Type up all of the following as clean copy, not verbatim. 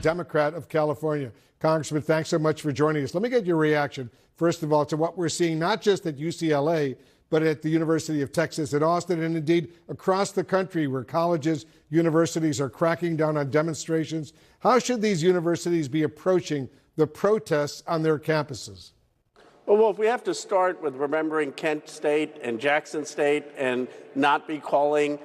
Democrat of California. Congressman, thanks so much for joining us. Let me get your reaction, first of all, to what we're seeing, not just at UCLA, but at the University of Texas at Austin, and indeed across the country where colleges, universities are cracking down on demonstrations. How should these universities be approaching the protests on their campuses? Well, Wolf, we have to start with remembering Kent State and Jackson State and not be calling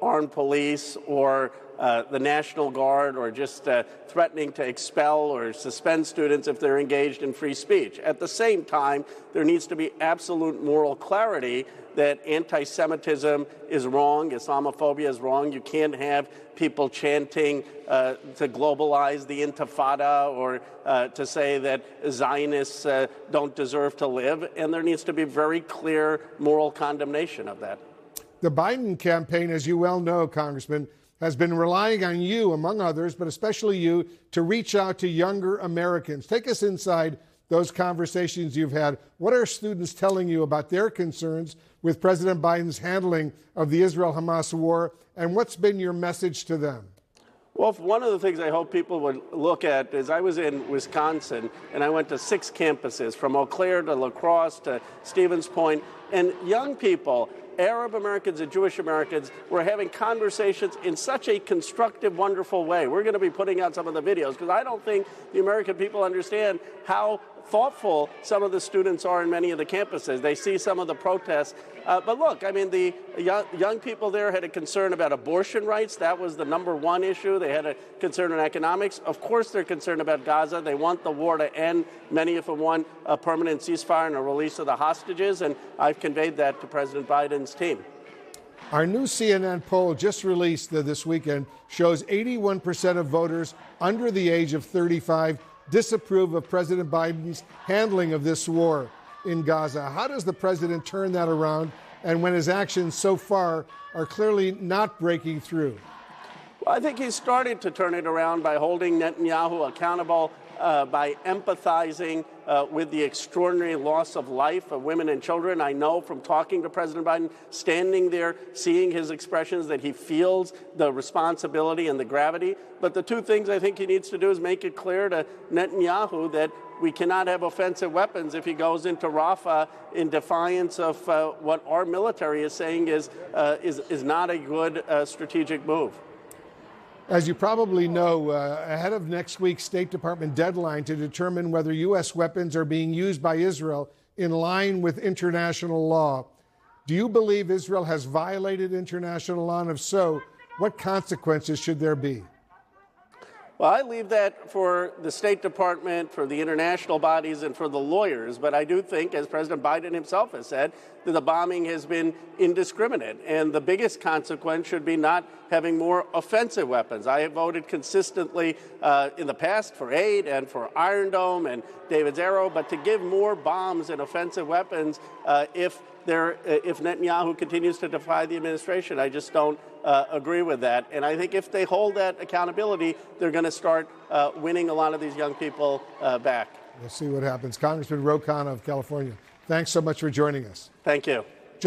armed police or the National Guard or just threatening to expel or suspend students if they're engaged in free speech. At the same time, there needs to be absolute moral clarity that anti-Semitism is wrong, Islamophobia is wrong. You can't have people chanting to globalize the Intifada or to say that Zionists don't deserve to live, and there needs to be very clear moral condemnation of that. The Biden campaign, as you well know, Congressman, has been relying on you, among others, but especially you, to reach out to younger Americans. Take us inside those conversations you've had. What are students telling you about their concerns with President Biden's handling of the Israel-Hamas war, and what's been your message to them? Well, one of the things I hope people would look at is I was in Wisconsin, and I went to 6 campuses, from Eau Claire to La Crosse to Stevens Point, and young people, Arab Americans and Jewish Americans, were having conversations in such a constructive, wonderful way. We're going to be putting out some of the videos because I don't think the American people understand how thoughtful some of the students are in many of the campuses. They see some of the protests. But look, I mean, the young people there had a concern about abortion rights. That was the #1 issue. They had a concern on economics. Of course, they're concerned about Gaza. They want the war to end. Many of them want a permanent ceasefire and a release of the hostages. And I've conveyed that to President Biden's team. Our new CNN poll just released this weekend shows 81% of voters under the age of 35 disapprove of President Biden's handling of this war in Gaza. How does the president turn that around, and when his actions so far are clearly not breaking through? Well, I think he's started to turn it around by holding Netanyahu accountable, by empathizing with the extraordinary loss of life of women and children. I know from talking to President Biden, standing there, seeing his expressions, that he feels the responsibility and the gravity. But the two things I think he needs to do is make it clear to Netanyahu that we cannot have offensive weapons if he goes into Rafah in defiance of what our military is saying is not a good strategic move. As you probably know, ahead of next week's State Department deadline to determine whether U.S. weapons are being used by Israel in line with international law, do you believe Israel has violated international law? And if so, what consequences should there be? Well, I leave that for the State Department, for the international bodies, and for the lawyers. But I do think, as President Biden himself has said, that the bombing has been indiscriminate. And the biggest consequence should be not having more offensive weapons. I have voted consistently in the past for aid and for Iron Dome and David's Arrow, but to give more bombs and offensive weapons if Netanyahu continues to defy the administration, I just don't agree with that. And I think if they hold that accountability, they're going to start winning a lot of these young people back. We'll see what happens. Congressman Khanna of California, thanks so much for joining us. Thank you.